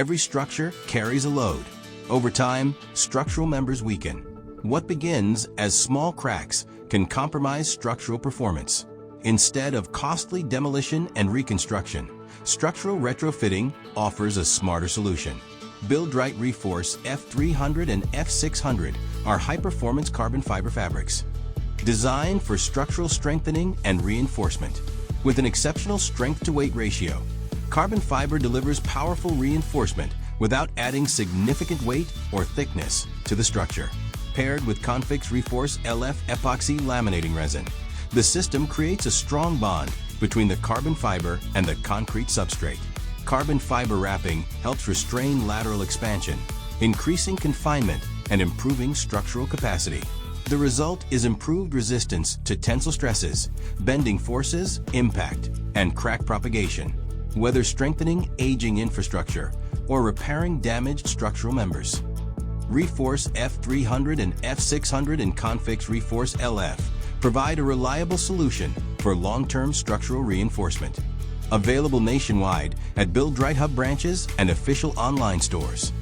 Every structure carries a load. Over time, structural members weaken. What begins as small cracks can compromise structural performance. Instead of costly demolition and reconstruction, structural retrofitting offers a smarter solution. BUILDRITE Reforce F300 and F600 are high-performance carbon fiber fabrics, designed for structural strengthening and reinforcement. With an exceptional strength-to-weight ratio, carbon fiber delivers powerful reinforcement without adding significant weight or thickness to the structure. Paired with Confix Reforce LF epoxy laminating resin, the system creates a strong bond between the carbon fiber and the concrete substrate. Carbon fiber wrapping helps restrain lateral expansion, increasing confinement and improving structural capacity. The result is improved resistance to tensile stresses, bending forces, impact, and crack propagation, whether strengthening aging infrastructure or repairing damaged structural members. Reforce F300 and F600 and Confix Reforce LF provide a reliable solution for long-term structural reinforcement. Available nationwide at BUILDRITE Hub branches and official online stores.